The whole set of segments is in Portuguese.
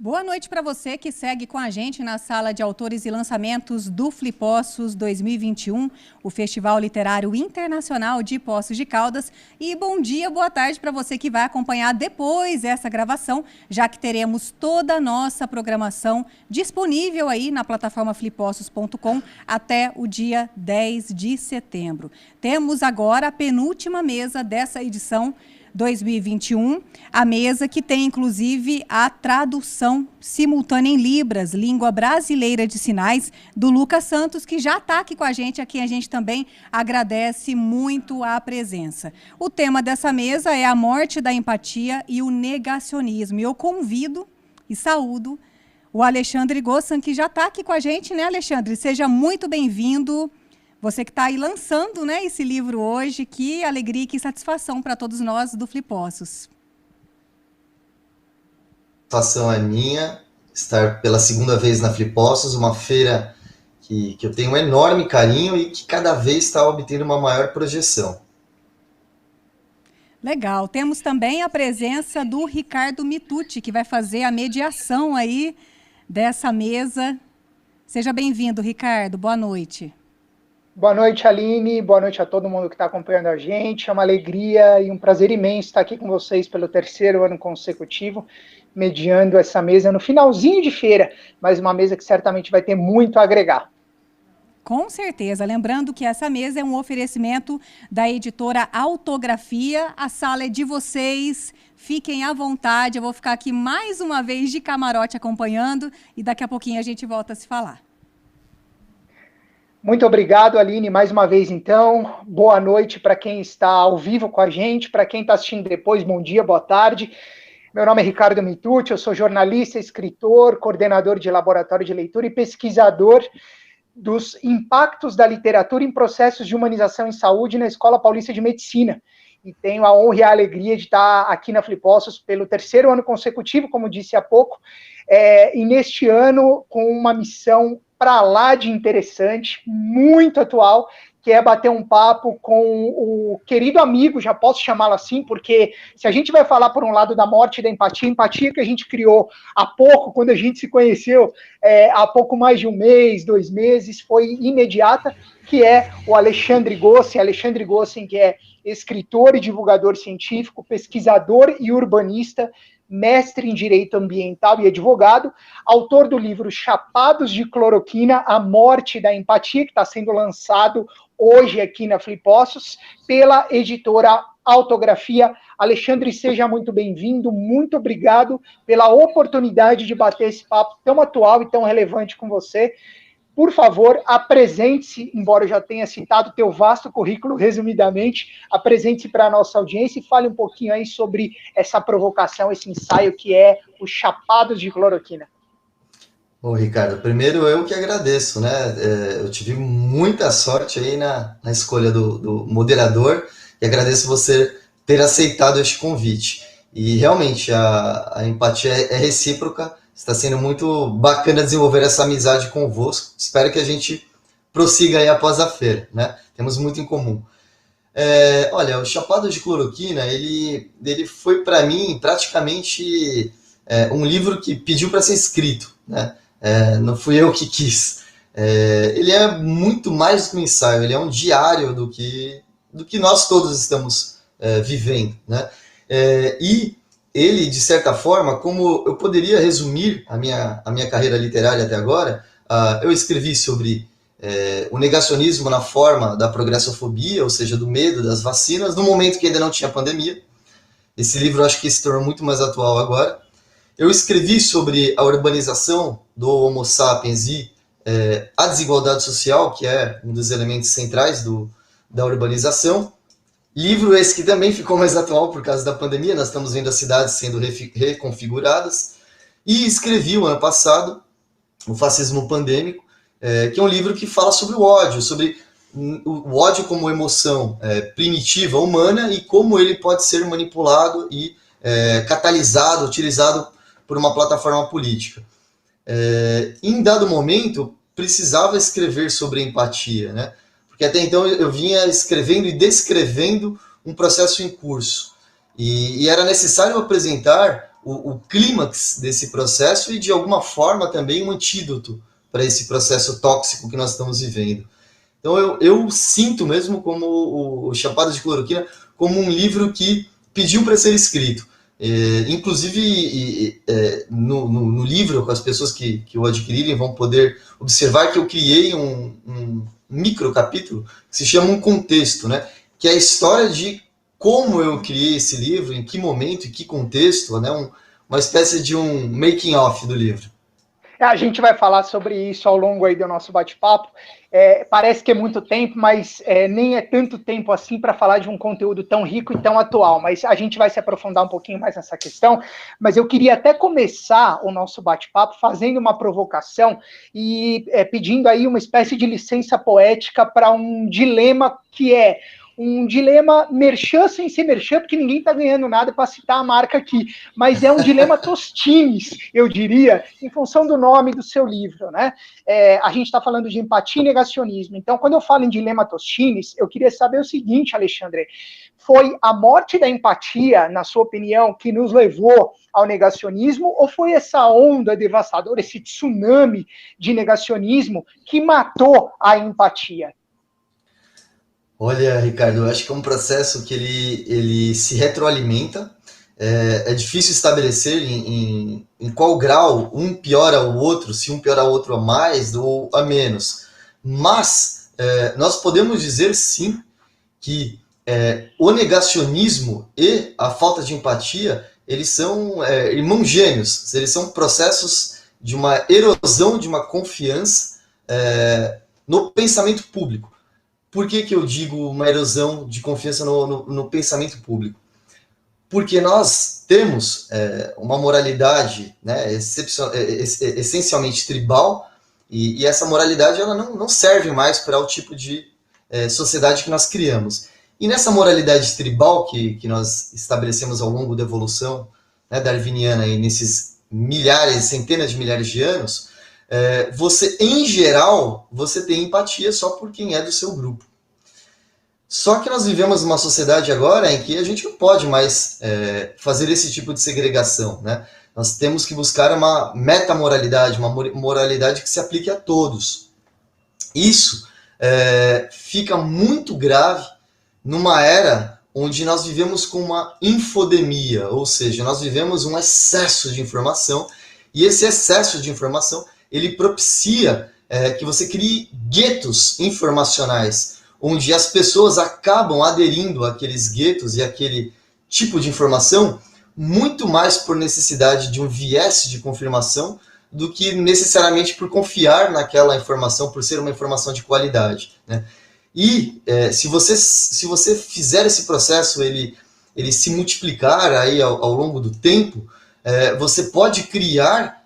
Boa noite para você que segue com a gente na Sala de Autores e Lançamentos do Flipossos 2021, o Festival Literário Internacional de Poços de Caldas. E bom dia, boa tarde para você que vai acompanhar depois essa gravação, já que teremos toda a nossa programação disponível aí na plataforma flipossos.com até o dia 10 de setembro. Temos agora a penúltima mesa dessa edição 2021, a mesa que tem, inclusive, a tradução simultânea em Libras, língua brasileira de sinais, do Lucas Santos, que já está aqui com a gente gente também agradece muito a presença. O tema dessa mesa é a morte da empatia e o negacionismo. E eu convido e saúdo o Alexandre Gossan, que já está aqui com a gente, né, Alexandre? Seja muito bem-vindo. Você que está aí lançando, né, esse livro hoje, que alegria e que satisfação para todos nós do Flipossos. A satisfação é minha estar pela segunda vez na Flipossos, uma feira que eu tenho um enorme carinho e que cada vez está obtendo uma maior projeção. Legal. Temos também a presença do Ricardo Mitucci, que vai fazer a mediação aí dessa mesa. Seja bem-vindo, Ricardo. Boa noite. Boa noite, Aline. Boa noite a todo mundo que está acompanhando a gente. É uma alegria e um prazer imenso estar aqui com vocês pelo terceiro ano consecutivo, mediando essa mesa no finalzinho de feira, mas uma mesa que certamente vai ter muito a agregar. Com certeza. Lembrando que essa mesa é um oferecimento da editora Autografia. A sala é de vocês. Fiquem à vontade. Eu vou ficar aqui mais uma vez de camarote acompanhando e daqui a pouquinho a gente volta a se falar. Muito obrigado, Aline, mais uma vez, então. Boa noite para quem está ao vivo com a gente, para quem está assistindo depois, bom dia, boa tarde. Meu nome é Ricardo Mitucci, eu sou jornalista, escritor, coordenador de laboratório de leitura e pesquisador dos impactos da literatura em processos de humanização em saúde na Escola Paulista de Medicina. E tenho a honra e a alegria de estar aqui na Flipossos pelo terceiro ano consecutivo, como disse há pouco, e neste ano com uma missão para lá de interessante, muito atual, que é bater um papo com o querido amigo, já posso chamá-lo assim, porque se a gente vai falar por um lado da morte e da empatia, a empatia que a gente criou há pouco, quando a gente se conheceu, há pouco mais de um mês, 2 meses, foi imediata, que é o Alexandre Gossan, que é escritor e divulgador científico, pesquisador e urbanista, mestre em Direito Ambiental e advogado, autor do livro Chapados de Cloroquina, A Morte da Empatia, que está sendo lançado hoje aqui na Flipossos, pela editora Autografia. Alexandre, seja muito bem-vindo, muito obrigado pela oportunidade de bater esse papo tão atual e tão relevante com você. Por favor, apresente-se, embora eu já tenha citado o teu vasto currículo, resumidamente, apresente-se para a nossa audiência e fale um pouquinho aí sobre essa provocação, esse ensaio que é o Chapados de Cloroquina. Bom, Ricardo, primeiro eu que agradeço, né? Eu tive muita sorte aí na escolha do moderador e agradeço você ter aceitado este convite. E realmente a empatia é recíproca. Está sendo muito bacana desenvolver essa amizade convosco. Espero que a gente prossiga aí após a feira, né? Temos muito em comum. Olha, o Chapado de Cloroquina, ele foi para mim praticamente um livro que pediu para ser escrito, né? Não fui eu que quis. Ele é muito mais do que um ensaio, ele é um diário do que nós todos estamos vivendo, né? E ele, de certa forma, como eu poderia resumir a minha carreira literária até agora, eu escrevi sobre o negacionismo na forma da progressofobia, ou seja, do medo das vacinas, no momento que ainda não tinha pandemia. Esse livro acho que se tornou muito mais atual agora. Eu escrevi sobre a urbanização do Homo sapiens e a desigualdade social, que é um dos elementos centrais da urbanização. Livro esse que também ficou mais atual por causa da pandemia, nós estamos vendo as cidades sendo reconfiguradas. E escrevi o ano passado, O Fascismo Pandêmico, que é um livro que fala sobre o ódio, sobre o ódio como emoção primitiva, humana, e como ele pode ser manipulado e catalisado, utilizado por uma plataforma política. Em dado momento, precisava escrever sobre empatia, né? Porque até então eu vinha escrevendo e descrevendo um processo em curso. E era necessário apresentar o clímax desse processo e, de alguma forma, também um antídoto para esse processo tóxico que nós estamos vivendo. Então, eu sinto mesmo como o Chapada de Cloroquina como um livro que pediu para ser escrito. Inclusive, no livro, com as pessoas que o adquirirem vão poder observar que eu criei um micro capítulo que se chama Um Contexto, né? Que é a história de como eu criei esse livro, em que momento, em que contexto, né? Uma espécie de um making of do livro. A gente vai falar sobre isso ao longo aí do nosso bate-papo. Parece que é muito tempo, mas nem é tanto tempo assim para falar de um conteúdo tão rico e tão atual. Mas a gente vai se aprofundar um pouquinho mais nessa questão. Mas eu queria até começar o nosso bate-papo fazendo uma provocação e pedindo aí uma espécie de licença poética para um dilema que é um dilema merchan sem ser merchan, porque ninguém está ganhando nada para citar a marca aqui, mas é um dilema Tostines, eu diria, em função do nome do seu livro, né? A gente está falando de empatia e negacionismo. Então, quando eu falo em dilema Tostines, eu queria saber o seguinte, Alexandre: foi a morte da empatia, na sua opinião, que nos levou ao negacionismo, ou foi essa onda devastadora, esse tsunami de negacionismo que matou a empatia? Olha, Ricardo, eu acho que é um processo que ele se retroalimenta. É difícil estabelecer em qual grau um piora o outro, se um piora o outro a mais ou a menos. Mas nós podemos dizer, sim, que o negacionismo e a falta de empatia, eles são irmãos gêmeos. Eles são processos de uma erosão de uma confiança no pensamento público. Por que eu digo uma erosão de confiança no pensamento público? Porque nós temos uma moralidade, né, essencialmente tribal, e essa moralidade ela não serve mais para o tipo de sociedade que nós criamos. E nessa moralidade tribal que nós estabelecemos ao longo da evolução, né, darwiniana, e nesses centenas de milhares de anos, você, em geral, você tem empatia só por quem é do seu grupo. Só que nós vivemos numa sociedade agora em que a gente não pode mais fazer esse tipo de segregação, né? Nós temos que buscar uma metamoralidade, uma moralidade que se aplique a todos. Isso fica muito grave numa era onde nós vivemos com uma infodemia, ou seja, nós vivemos um excesso de informação, e esse excesso de informação ele propicia que você crie guetos informacionais, onde as pessoas acabam aderindo àqueles guetos e àquele tipo de informação muito mais por necessidade de um viés de confirmação do que necessariamente por confiar naquela informação, por ser uma informação de qualidade, né? E se você fizer esse processo ele se multiplicar aí ao longo do tempo, você pode criar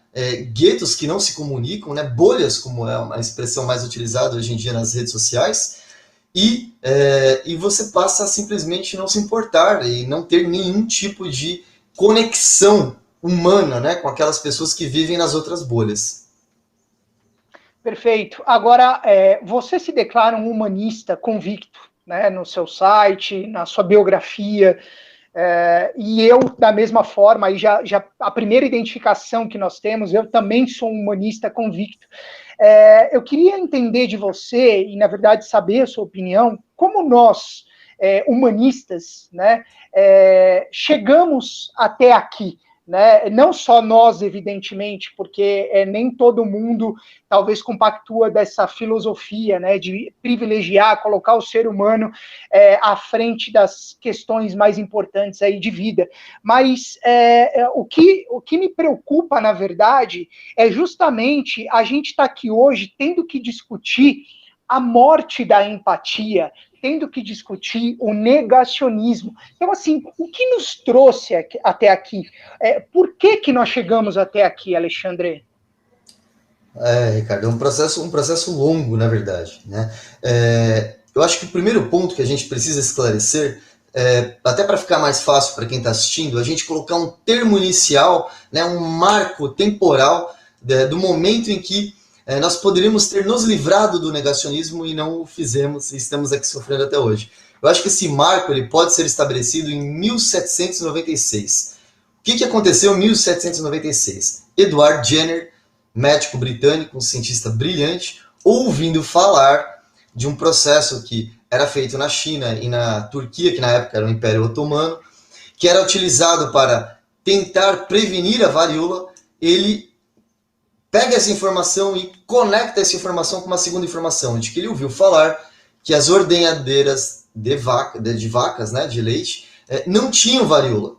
guetos que não se comunicam, né? Bolhas, como é uma expressão mais utilizada hoje em dia nas redes sociais, e você passa a simplesmente não se importar e não ter nenhum tipo de conexão humana, né, com aquelas pessoas que vivem nas outras bolhas. Perfeito. Agora, você se declara um humanista convicto, né, no seu site, na sua biografia, e eu, da mesma forma, aí já a primeira identificação que nós temos, eu também sou um humanista convicto. Eu queria entender de você, e na verdade saber a sua opinião, como nós, humanistas, né, chegamos até aqui, né? Não só nós, evidentemente, porque nem todo mundo talvez compactua dessa filosofia, né, de privilegiar, colocar o ser humano à frente das questões mais importantes aí de vida. Mas o que me preocupa, na verdade, é justamente a gente estar aqui hoje tendo que discutir a morte da empatia, tendo que discutir o negacionismo. Então, assim, o que nos trouxe até aqui? Por que nós chegamos até aqui, Alexandre? Ricardo, é um processo longo, na verdade, né? Eu acho que o primeiro ponto que a gente precisa esclarecer, até para ficar mais fácil para quem está assistindo, a gente colocar um termo inicial, né, um marco temporal do momento em que nós poderíamos ter nos livrado do negacionismo e não o fizemos e estamos aqui sofrendo até hoje. Eu acho que esse marco ele pode ser estabelecido em 1796, que aconteceu em 1796? Edward Jenner, médico britânico, um cientista brilhante, ouvindo falar de um processo que era feito na China e na Turquia, que na época era o Império Otomano, que era utilizado para tentar prevenir a varíola. Ele pega essa informação e conecta essa informação com uma segunda informação, de que ele ouviu falar que as ordenhadeiras de vacas, né, de leite, não tinham varíola.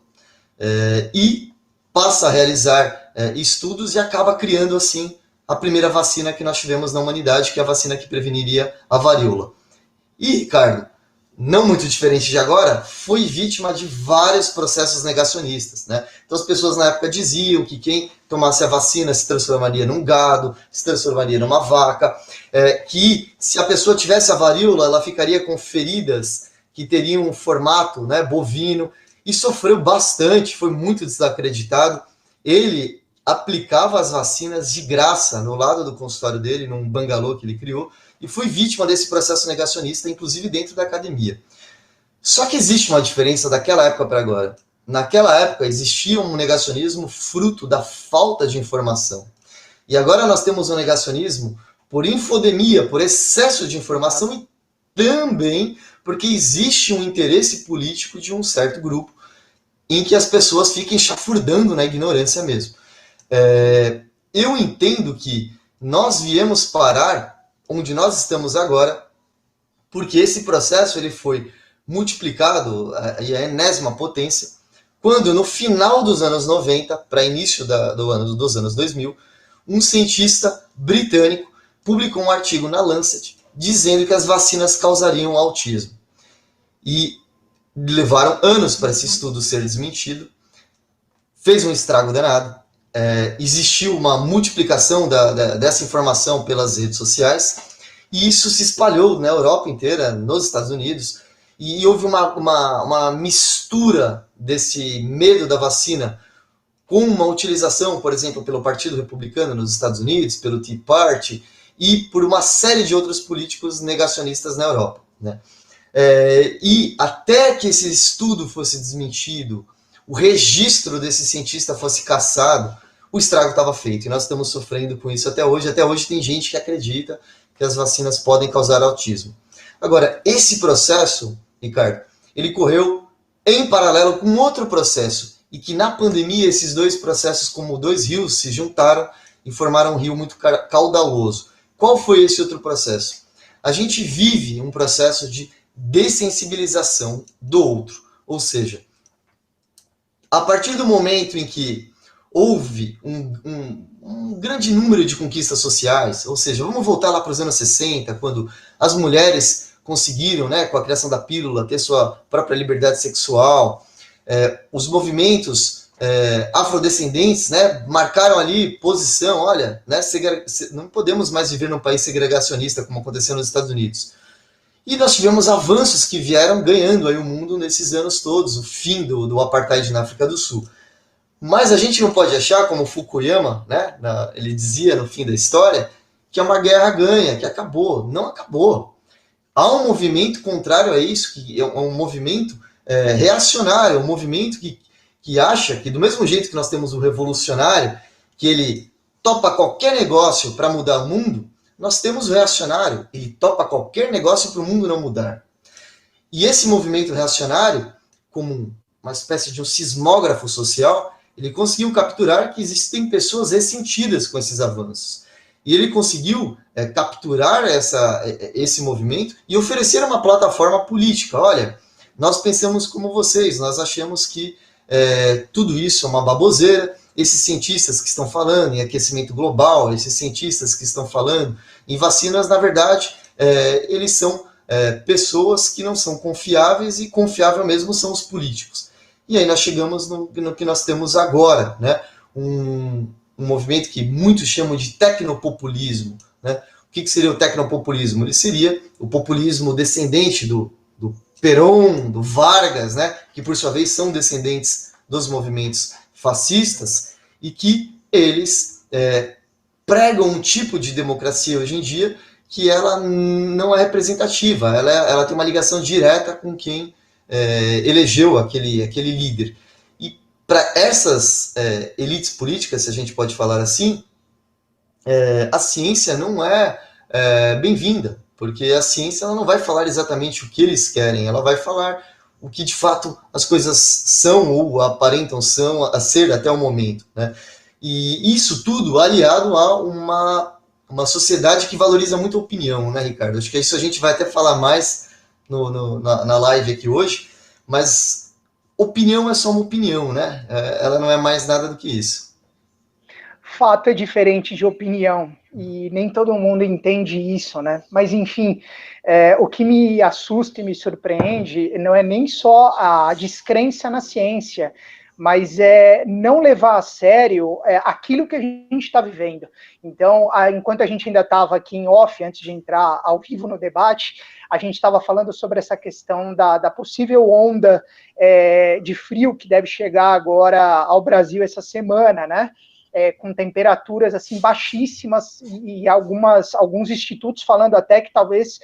E passa a realizar estudos e acaba criando, assim, a primeira vacina que nós tivemos na humanidade, que é a vacina que preveniria a varíola. E, Ricardo, não muito diferente de agora, foi vítima de vários processos negacionistas, né? Então as pessoas na época diziam que quem tomasse a vacina se transformaria num gado, se transformaria numa vaca, que se a pessoa tivesse a varíola, ela ficaria com feridas que teriam um formato, né, bovino, e sofreu bastante, foi muito desacreditado. Ele aplicava as vacinas de graça no lado do consultório dele, num bangalô que ele criou, e foi vítima desse processo negacionista, inclusive dentro da academia. Só que existe uma diferença daquela época para agora. Naquela época existia um negacionismo fruto da falta de informação. E agora nós temos um negacionismo por infodemia, por excesso de informação e também porque existe um interesse político de um certo grupo em que as pessoas fiquem chafurdando na ignorância mesmo. Eu entendo que nós viemos parar onde nós estamos agora, porque esse processo ele foi multiplicado à enésima potência, quando no final dos anos 90, para início dos anos 2000, um cientista britânico publicou um artigo na Lancet dizendo que as vacinas causariam autismo. E levaram anos para esse estudo ser desmentido, fez um estrago danado. Existiu uma multiplicação dessa informação pelas redes sociais, e isso se espalhou na Europa inteira, nos Estados Unidos, e houve uma mistura desse medo da vacina com uma utilização, por exemplo, pelo Partido Republicano nos Estados Unidos, pelo Tea Party, e por uma série de outros políticos negacionistas na Europa, né? E até que esse estudo fosse desmentido, o registro desse cientista fosse cassado, o estrago estava feito, e nós estamos sofrendo com isso até hoje. Até hoje tem gente que acredita que as vacinas podem causar autismo. Agora, esse processo, Ricardo, ele correu em paralelo com outro processo, e que na pandemia esses dois processos, como dois rios, se juntaram e formaram um rio muito caudaloso. Qual foi esse outro processo? A gente vive um processo de dessensibilização do outro, ou seja, a partir do momento em que houve um grande número de conquistas sociais, ou seja, vamos voltar lá para os anos 60, quando as mulheres conseguiram, né, com a criação da pílula, ter sua própria liberdade sexual, os movimentos afrodescendentes, né, marcaram ali posição. Olha, né, não podemos mais viver num país segregacionista como aconteceu nos Estados Unidos. E nós tivemos avanços que vieram ganhando aí o mundo nesses anos todos, o fim do apartheid na África do Sul. Mas a gente não pode achar, como Fukuyama, né, ele dizia no fim da história, que é uma guerra ganha, que acabou. Não acabou. Há um movimento contrário a isso, que é um movimento reacionário, um movimento que acha que, do mesmo jeito que nós temos o revolucionário, que ele topa qualquer negócio para mudar o mundo, nós temos o reacionário, ele topa qualquer negócio para o mundo não mudar. E esse movimento reacionário, como uma espécie de um sismógrafo social, ele conseguiu capturar que existem pessoas ressentidas com esses avanços. E ele conseguiu capturar esse movimento e oferecer uma plataforma política. Olha, nós pensamos como vocês, nós achamos que tudo isso é uma baboseira. Esses cientistas que estão falando em aquecimento global, esses cientistas que estão falando em vacinas, na verdade, eles são pessoas que não são confiáveis, e confiável mesmo são os políticos. E aí nós chegamos no que nós temos agora, né? Um movimento que muitos chamam de tecnopopulismo, né? O que seria o tecnopopulismo? Ele seria o populismo descendente do Perón, do Vargas, né? Que por sua vez são descendentes dos movimentos fascistas, e que eles pregam um tipo de democracia hoje em dia que ela não é representativa, ela tem uma ligação direta com quem elegeu aquele líder. E para essas elites políticas, se a gente pode falar assim, a ciência não é bem-vinda, porque a ciência ela não vai falar exatamente o que eles querem, ela vai falar o que de fato as coisas são ou aparentam ser até o momento, né? E isso tudo aliado a uma sociedade que valoriza muito a opinião, né, Ricardo? Acho que isso a gente vai até falar mais na live aqui hoje, mas opinião é só uma opinião, né? Ela não é mais nada do que isso. Fato é diferente de opinião, e nem todo mundo entende isso, né? Mas, enfim, o que me assusta e me surpreende não é nem só a descrença na ciência, mas é não levar a sério aquilo que a gente está vivendo. Então, enquanto a gente ainda estava aqui em off, antes de entrar ao vivo no debate, a gente estava falando sobre essa questão da possível onda de frio que deve chegar agora ao Brasil essa semana, né? Com temperaturas assim baixíssimas e alguns institutos falando até que talvez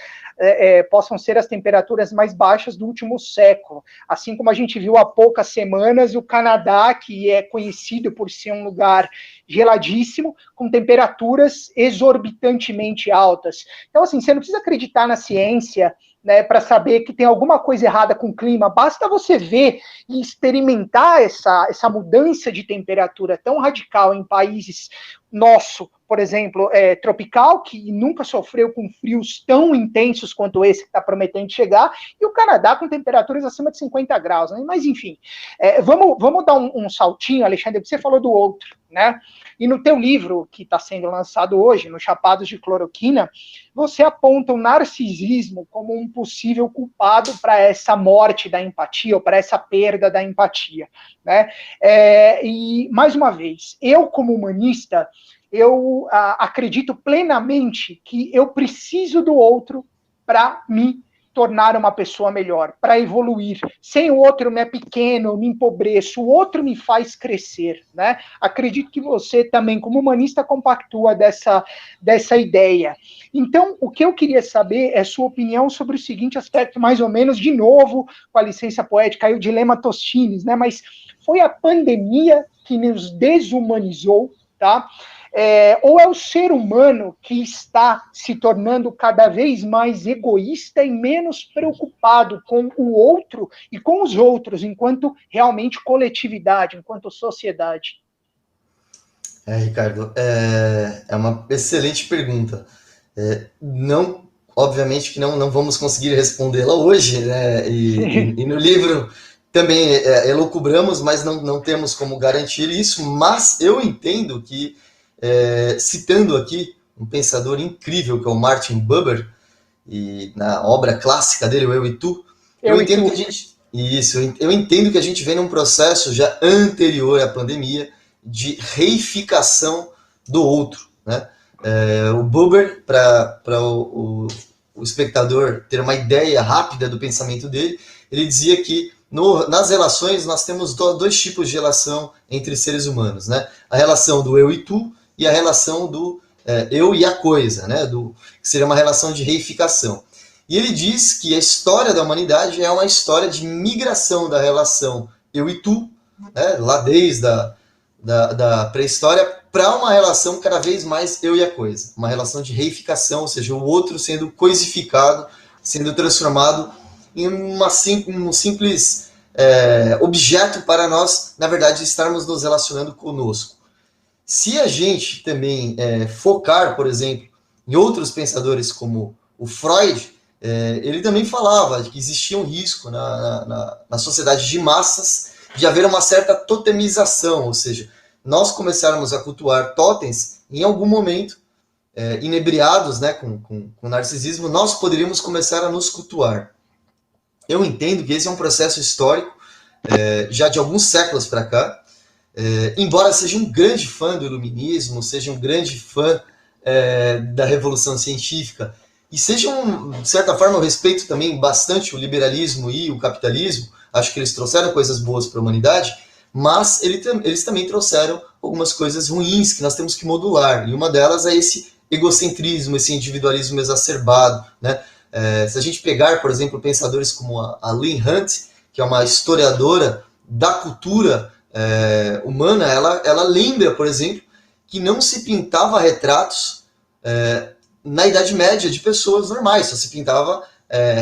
possam ser as temperaturas mais baixas do último século. Assim como a gente viu há poucas semanas o Canadá, que é conhecido por ser um lugar geladíssimo, com temperaturas exorbitantemente altas. Então, assim, você não precisa acreditar na ciência, né, para saber que tem alguma coisa errada com o clima, basta você ver e experimentar essa mudança de temperatura tão radical em países nosso, por exemplo, tropical, que nunca sofreu com frios tão intensos quanto esse que está prometendo chegar, e o Canadá com temperaturas acima de 50 graus, né? Mas enfim, vamos dar um saltinho, Alexandre, você falou do outro, né? E no teu livro, que está sendo lançado hoje, no Chapados de Cloroquina, você aponta o narcisismo como um possível culpado para essa morte da empatia, ou para essa perda da empatia, né? E, mais uma vez, eu como humanista, eu acredito plenamente que eu preciso do outro para me tornar uma pessoa melhor, para evoluir. Sem o outro eu me é pequeno, eu me empobreço, o outro me faz crescer, né? Acredito que você também, como humanista, compactua dessa ideia. Então, o que eu queria saber é sua opinião sobre o seguinte aspecto, mais ou menos, de novo, com a licença poética, aí o dilema Tostines, né? Mas foi a pandemia que nos desumanizou, tá? Ou é o ser humano que está se tornando cada vez mais egoísta e menos preocupado com o outro e com os outros, enquanto realmente coletividade, enquanto sociedade? Ricardo, é uma excelente pergunta. Não, obviamente que não vamos conseguir respondê-la hoje, né? E no livro também elucubramos, mas não temos como garantir isso, mas eu entendo que citando aqui um pensador incrível que é o Martin Buber, e na obra clássica dele, o Eu e Tu, eu entendo que a gente vem num processo já anterior à pandemia de reificação do outro, né? O Buber, para o espectador ter uma ideia rápida do pensamento dele, ele dizia que nas relações nós temos dois tipos de relação entre seres humanos, né? A relação do eu e tu e a relação do eu e a coisa, né? Que seria uma relação de reificação. E ele diz que a história da humanidade é uma história de migração da relação eu e tu, né? Lá desde da pré-história, para uma relação cada vez mais eu e a coisa. Uma relação de reificação, ou seja, o outro sendo coisificado, sendo transformado em um simples objeto para nós, na verdade, estarmos nos relacionando conosco. Se a gente também focar, por exemplo, em outros pensadores como o Freud, ele também falava que existia um risco na sociedade de massas de haver uma certa totemização, ou seja, nós começarmos a cultuar totens, em algum momento, inebriados, né, com narcisismo, nós poderíamos começar a nos cultuar. Eu entendo que esse é um processo histórico, já de alguns séculos para cá, embora seja um grande fã do iluminismo, seja um grande fã da revolução científica, e seja, de certa forma, eu respeito também bastante o liberalismo e o capitalismo, acho que eles trouxeram coisas boas para a humanidade, mas eles também trouxeram algumas coisas ruins que nós temos que modular, e uma delas é esse egocentrismo, esse individualismo exacerbado, né? Se a gente pegar, por exemplo, pensadores como a Lynn Hunt, que é uma historiadora da cultura humana, ela lembra, por exemplo, que não se pintava retratos na Idade Média de pessoas normais, só se pintava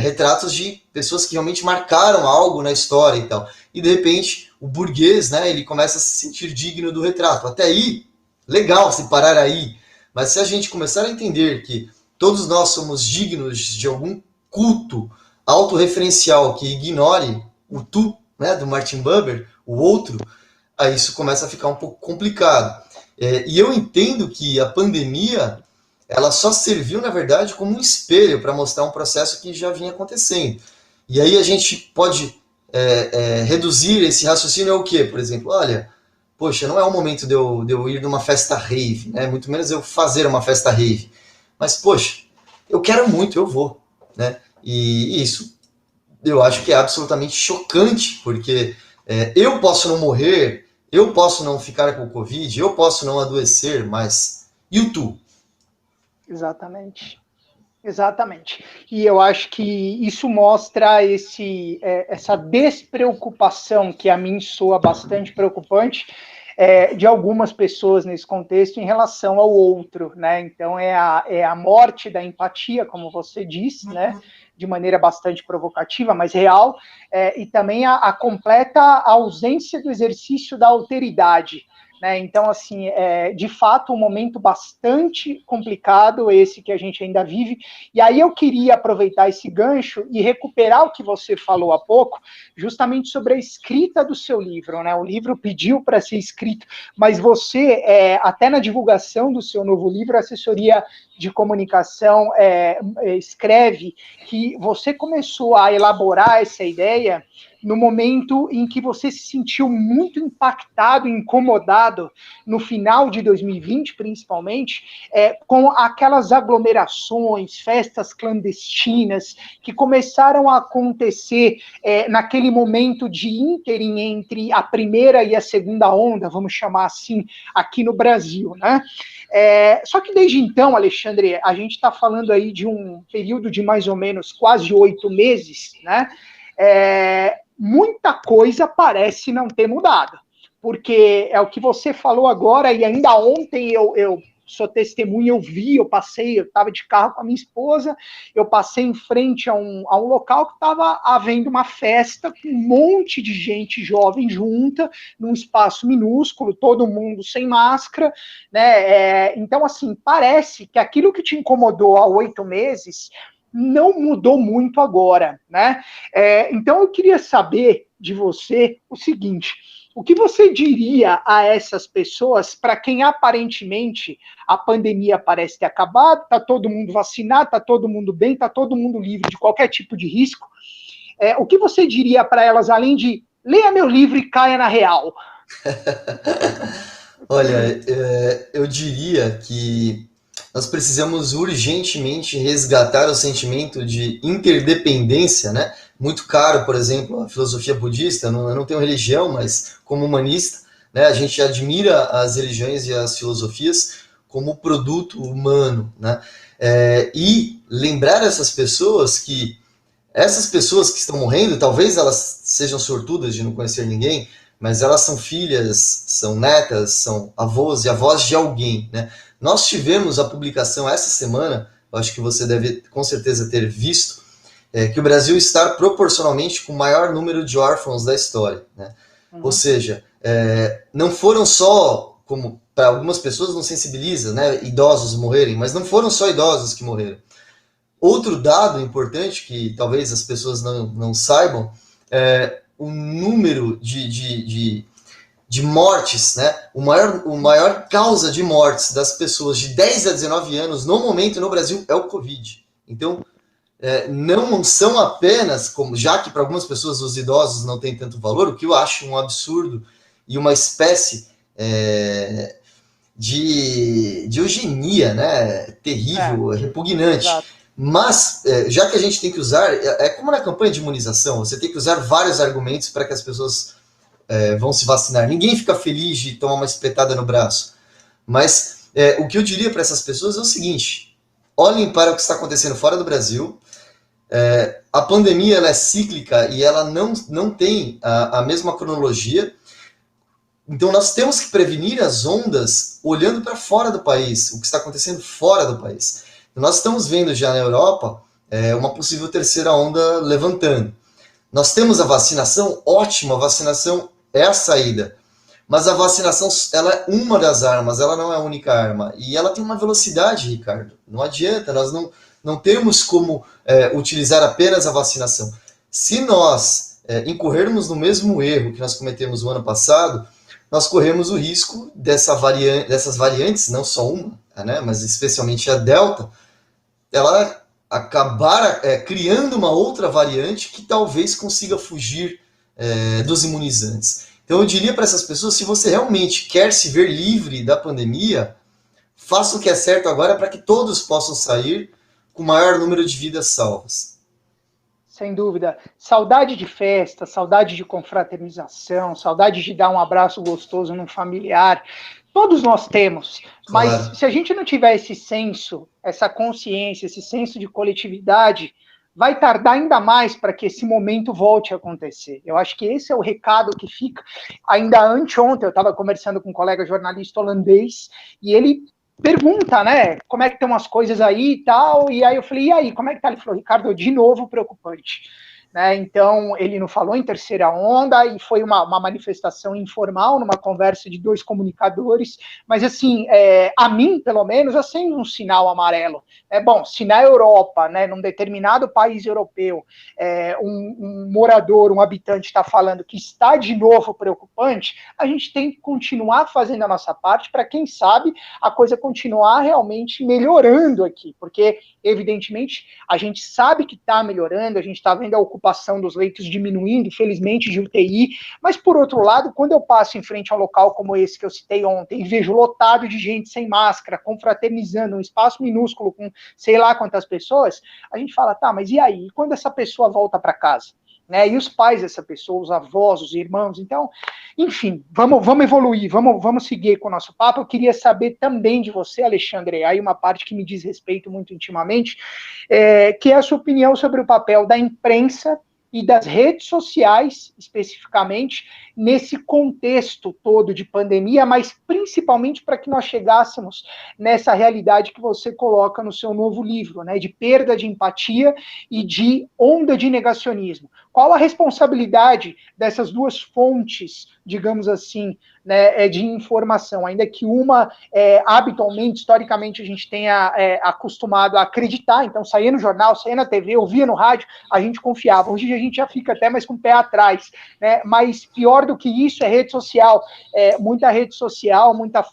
retratos de pessoas que realmente marcaram algo na história e tal. E, de repente, o burguês, né, ele começa a se sentir digno do retrato. Até aí, legal se parar aí, mas se a gente começar a entender que todos nós somos dignos de algum culto autorreferencial que ignore o tu, né, do Martin Buber, o outro, aí isso começa a ficar um pouco complicado. E eu entendo que a pandemia, ela só serviu, na verdade, como um espelho para mostrar um processo que já vinha acontecendo. E aí a gente pode reduzir esse raciocínio ao quê? Por exemplo, olha, poxa, não é o momento de eu ir numa festa rave, né? Muito menos eu fazer uma festa rave. Mas, poxa, eu quero muito, eu vou, né? E isso eu acho que é absolutamente chocante, porque eu posso não morrer, eu posso não ficar com o Covid, eu posso não adoecer, mas e o tu? Exatamente. Exatamente. E eu acho que isso mostra essa despreocupação que a mim soa bastante preocupante de algumas pessoas nesse contexto em relação ao outro, né? Então é a morte da empatia, como você disse, né? De maneira bastante provocativa, mas real, e também a completa ausência do exercício da alteridade. Né? Então, assim, de fato, um momento bastante complicado esse que a gente ainda vive. E aí eu queria aproveitar esse gancho e recuperar o que você falou há pouco, justamente sobre a escrita do seu livro. Né? O livro pediu para ser escrito, mas você, até na divulgação do seu novo livro, a assessoria de comunicação escreve que você começou a elaborar essa ideia no momento em que você se sentiu muito impactado, incomodado, no final de 2020, principalmente, com aquelas aglomerações, festas clandestinas, que começaram a acontecer naquele momento de ínterim entre a primeira e a segunda onda, vamos chamar assim, aqui no Brasil, né? Só que desde então, Alexandre, a gente está falando aí de um período de mais ou menos quase 8 meses, né? Muita coisa parece não ter mudado, porque é o que você falou agora, e ainda ontem eu sou testemunha, eu estava de carro com a minha esposa, eu passei em frente a um local que estava havendo uma festa com um monte de gente jovem junta, num espaço minúsculo, todo mundo sem máscara, né? Então, assim, parece que aquilo que te incomodou há 8 meses não mudou muito agora, né? Então eu queria saber de você o seguinte: o que você diria a essas pessoas para quem aparentemente a pandemia parece ter acabado, está todo mundo vacinado, está todo mundo bem, está todo mundo livre de qualquer tipo de risco? O que você diria para elas, além de leia meu livro e caia na real? Olha, eu diria que nós precisamos urgentemente resgatar o sentimento de interdependência, né? Muito caro, por exemplo, a filosofia budista. Eu não tenho religião, mas como humanista, né, a gente admira as religiões e as filosofias como produto humano, né? E lembrar essas pessoas que estão morrendo, talvez elas sejam sortudas de não conhecer ninguém, mas elas são filhas, são netas, são avós e avós de alguém, né? Nós tivemos a publicação essa semana, eu acho que você deve com certeza ter visto, que o Brasil está proporcionalmente com o maior número de órfãos da história, né? Ou seja, não foram só, como para algumas pessoas não sensibiliza, né, idosos morrerem, mas não foram só idosos que morreram. Outro dado importante que talvez as pessoas não saibam o número de mortes, né? O maior causa de mortes das pessoas de 10 a 19 anos no momento no Brasil é o Covid. Então, não são apenas, já que para algumas pessoas os idosos não têm tanto valor, o que eu acho um absurdo e uma espécie de eugenia, né? Terrível, repugnante. Exato. Mas, já que a gente tem que usar, como na campanha de imunização, você tem que usar vários argumentos para que as pessoas vão se vacinar. Ninguém fica feliz de tomar uma espetada no braço. Mas o que eu diria para essas pessoas é o seguinte: olhem para o que está acontecendo fora do Brasil. A pandemia ela é cíclica e ela não tem a mesma cronologia. Então, nós temos que prevenir as ondas olhando para fora do país, o que está acontecendo fora do país. Nós estamos vendo já na Europa uma possível terceira onda levantando. Nós temos a vacinação, ótima, a vacinação é a saída. Mas a vacinação, ela é uma das armas, ela não é a única arma. E ela tem uma velocidade, Ricardo. Não adianta, nós não temos como utilizar apenas a vacinação. Se nós incorrermos no mesmo erro que nós cometemos no ano passado, nós corremos o risco dessas variantes, não só uma, né, mas especialmente a Delta, ela acabar criando uma outra variante que talvez consiga fugir dos imunizantes. Então eu diria para essas pessoas, se você realmente quer se ver livre da pandemia, faça o que é certo agora para que todos possam sair com o maior número de vidas salvas. Sem dúvida. Saudade de festa, saudade de confraternização, saudade de dar um abraço gostoso num familiar. Todos nós temos, mas claro, se a gente não tiver esse senso, essa consciência, esse senso de coletividade, vai tardar ainda mais para que esse momento volte a acontecer. Eu acho que esse é o recado que fica. Ainda anteontem eu estava conversando com um colega jornalista holandês e ele pergunta, né, como é que estão as coisas aí e tal, e aí eu falei, e aí, como é que tá? Ele falou, Ricardo, de novo preocupante. Né, então, ele não falou em terceira onda, e foi uma manifestação informal, numa conversa de dois comunicadores, mas assim, a mim, pelo menos, acende um sinal amarelo. Bom, se na Europa, né, num determinado país europeu, um morador, um habitante está falando que está de novo preocupante, a gente tem que continuar fazendo a nossa parte para, quem sabe, a coisa continuar realmente melhorando aqui, porque, evidentemente, a gente sabe que está melhorando, a gente está vendo a ocupação dos leitos diminuindo, felizmente, de UTI, mas, por outro lado, quando eu passo em frente a um local como esse que eu citei ontem, e vejo lotado de gente sem máscara, confraternizando, um espaço minúsculo com sei lá quantas pessoas, a gente fala, tá, mas e aí? E quando essa pessoa volta para casa? Né, e os pais dessa pessoa, os avós, os irmãos, então, enfim, vamos evoluir, vamos seguir com o nosso papo. Eu queria saber também de você, Alexandre, aí uma parte que me diz respeito muito intimamente, que é a sua opinião sobre o papel da imprensa e das redes sociais, especificamente, nesse contexto todo de pandemia, mas principalmente para que nós chegássemos nessa realidade que você coloca no seu novo livro, né, de perda de empatia e de onda de negacionismo. Qual a responsabilidade dessas duas fontes, digamos assim, né, de informação, ainda que uma, habitualmente, historicamente, a gente tenha acostumado a acreditar, então saía no jornal, saía na TV, ouvia no rádio, a gente confiava. Hoje a gente já fica até mais com o pé atrás, né? Mas pior do que isso é rede social, muita rede social, muita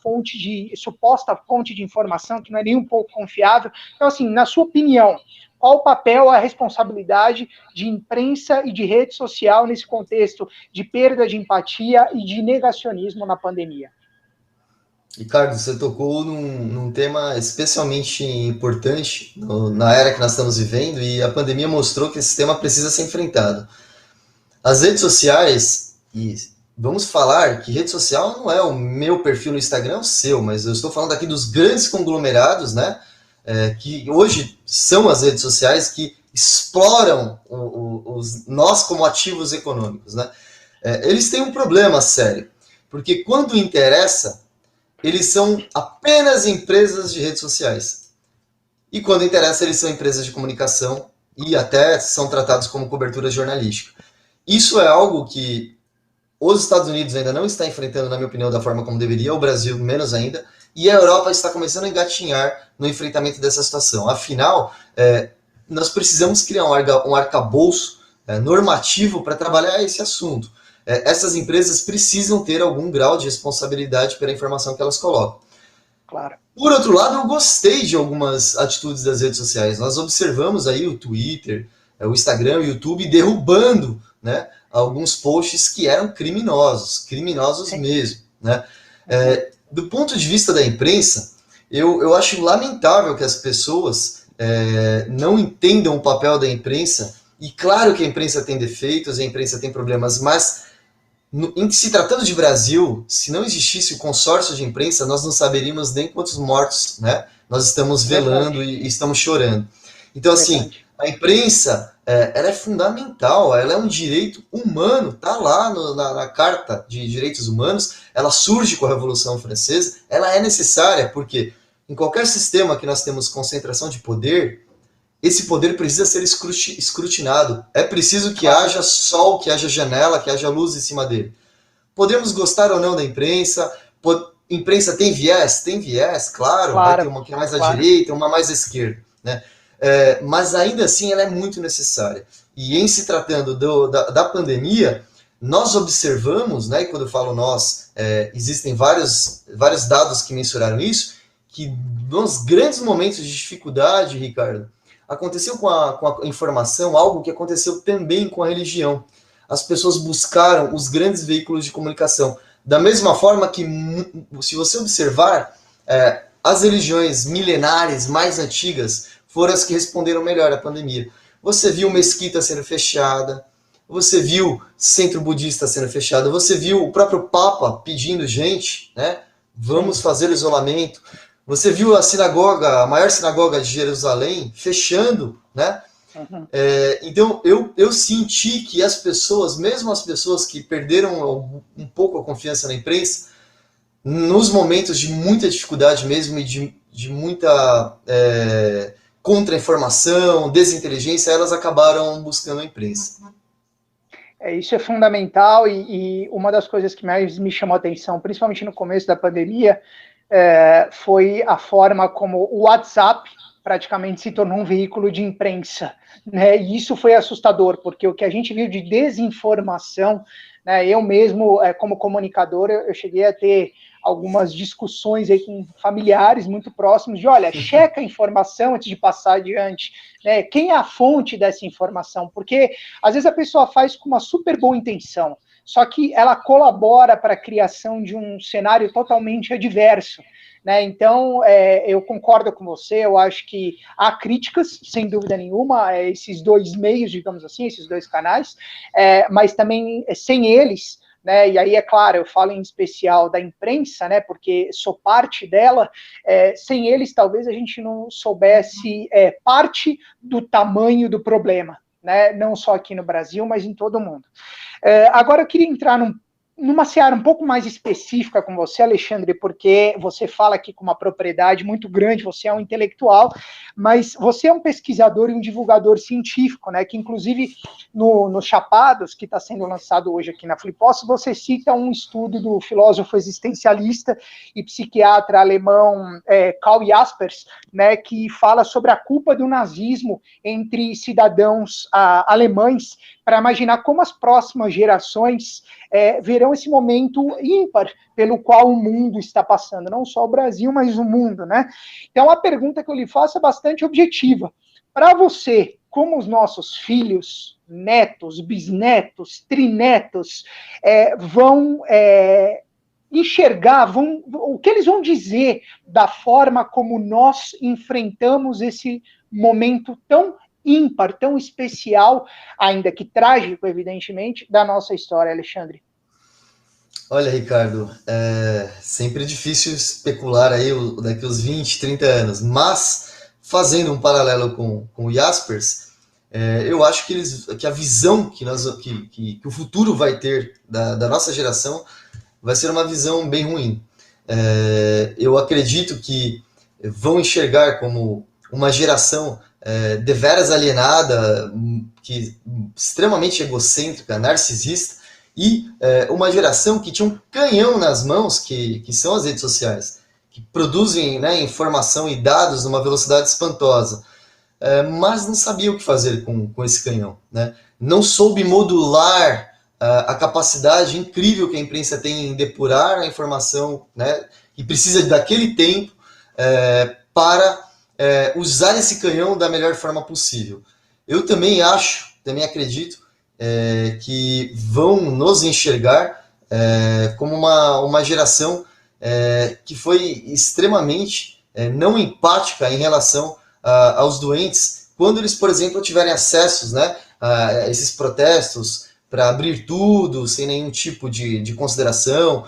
suposta fonte de informação que não é nem um pouco confiável. Então, assim, na sua opinião, qual o papel, a responsabilidade de imprensa e de rede social nesse contexto de perda de empatia e de negacionismo na pandemia? Ricardo, você tocou num tema especialmente importante na era que nós estamos vivendo, e a pandemia mostrou que esse tema precisa ser enfrentado. As redes sociais, e vamos falar que rede social não é o meu perfil no Instagram, é o seu, mas eu estou falando aqui dos grandes conglomerados, né? Que hoje são as redes sociais que exploram nós como ativos econômicos, né? Eles têm um problema sério, porque quando interessa, eles são apenas empresas de redes sociais. E quando interessa, eles são empresas de comunicação e até são tratados como cobertura jornalística. Isso é algo que os Estados Unidos ainda não está enfrentando, na minha opinião, da forma como deveria, o Brasil menos ainda, e a Europa está começando a engatinhar no enfrentamento dessa situação. Afinal, nós precisamos criar um arcabouço normativo para trabalhar esse assunto. Essas empresas precisam ter algum grau de responsabilidade pela informação que elas colocam. Claro. Por outro lado, eu gostei de algumas atitudes das redes sociais. Nós observamos aí o Twitter, o Instagram, o YouTube derrubando, né, alguns posts que eram criminosos Sim. mesmo. Né? Do ponto de vista da imprensa, eu acho lamentável que as pessoas não entendam o papel da imprensa, e claro que a imprensa tem defeitos, a imprensa tem problemas, mas em se tratando de Brasil, se não existisse o consórcio de imprensa, nós não saberíamos nem quantos mortos, né, nós estamos velando e estamos chorando. Então, assim, a imprensa ela é fundamental, ela é um direito humano, está lá na Carta de Direitos Humanos, ela surge com a Revolução Francesa, ela é necessária, porque em qualquer sistema que nós temos concentração de poder, esse poder precisa ser escrutinado. É preciso que haja sol, que haja janela, que haja luz em cima dele. Podemos gostar ou não da imprensa, imprensa tem viés? Tem viés, claro, vai ter uma que é mais à direita, uma mais à esquerda, né? Mas ainda assim ela é muito necessária. E em se tratando da pandemia, nós observamos, né, e quando eu falo nós, existem vários dados que mensuraram isso, que nos grandes momentos de dificuldade, Ricardo, aconteceu com a informação algo que aconteceu também com a religião. As pessoas buscaram os grandes veículos de comunicação. Da mesma forma que, se você observar, as religiões milenares mais antigas foram as que responderam melhor à pandemia. Você viu mesquita sendo fechada, você viu centro budista sendo fechado, você viu o próprio Papa pedindo gente, né? Vamos fazer isolamento. Você viu a sinagoga, a maior sinagoga de Jerusalém, fechando, né? Uhum. Então, eu senti que as pessoas, mesmo as pessoas que perderam um pouco a confiança na imprensa, nos momentos de muita dificuldade mesmo e de muita contra-informação, desinteligência, elas acabaram buscando a imprensa. Isso é fundamental e uma das coisas que mais me chamou a atenção, principalmente no começo da pandemia, foi a forma como o WhatsApp praticamente se tornou um veículo de imprensa, né? E isso foi assustador, porque o que a gente viu de desinformação, né? Eu mesmo, como comunicador, eu cheguei a ter algumas discussões aí com familiares muito próximos de, olha, checa a informação antes de passar adiante, né? Quem é a fonte dessa informação? Porque às vezes a pessoa faz com uma super boa intenção, só que ela colabora para a criação de um cenário totalmente adverso, né? Então, eu concordo com você, eu acho que há críticas, sem dúvida nenhuma, a esses dois meios, digamos assim, esses dois canais, mas também sem eles, né? E aí, é claro, eu falo em especial da imprensa, né? Porque sou parte dela, sem eles talvez a gente não soubesse parte do tamanho do problema, né? Não só aqui no Brasil, mas em todo o mundo. Agora eu queria entrar numa seara um pouco mais específica com você, Alexandre, porque você fala aqui com uma propriedade muito grande, você é um intelectual, mas você é um pesquisador e um divulgador científico, né, que inclusive no Chapados, que está sendo lançado hoje aqui na Flipos, você cita um estudo do filósofo existencialista e psiquiatra alemão Karl Jaspers, né, que fala sobre a culpa do nazismo entre cidadãos alemães, para imaginar como as próximas gerações verão esse momento ímpar pelo qual o mundo está passando, não só o Brasil, mas o mundo, né? Então, a pergunta que eu lhe faço é bastante objetiva. Para você, como os nossos filhos, netos, bisnetos, trinetos vão enxergar, o que eles vão dizer da forma como nós enfrentamos esse momento tão ímpar, tão especial, ainda que trágico, evidentemente, da nossa história, Alexandre? Olha, Ricardo, sempre difícil especular aí daqui uns 20, 30 anos, mas fazendo um paralelo com o Jaspers, eu acho que a visão que o futuro vai ter da nossa geração vai ser uma visão bem ruim. Eu acredito que vão enxergar como uma geração deveras alienada, extremamente egocêntrica, narcisista, e uma geração que tinha um canhão nas mãos, que são as redes sociais, que produzem, né, informação e dados numa velocidade espantosa, mas não sabia o que fazer com esse canhão, né? Não soube modular a capacidade incrível que a imprensa tem em depurar a informação, né, e precisa daquele tempo para usar esse canhão da melhor forma possível. Eu também acredito que vão nos enxergar como uma geração que foi extremamente não empática em relação aos doentes, quando eles, por exemplo, tiverem acessos, né, a esses protestos para abrir tudo, sem nenhum tipo de consideração.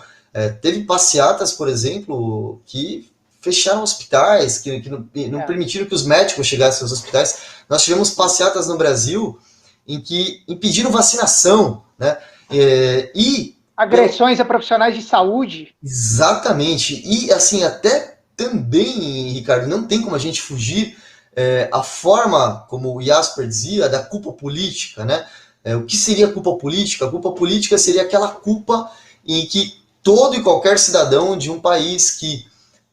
Teve passeatas, por exemplo, que fecharam hospitais, que não permitiram que os médicos chegassem aos hospitais. Nós tivemos passeatas no Brasil em que impediram vacinação, né? Agressões a profissionais de saúde. Exatamente. E, assim, até também, Ricardo, não tem como a gente fugir a forma, como o Jasper dizia, da culpa política, né? O que seria culpa política? A culpa política seria aquela culpa em que todo e qualquer cidadão de um país que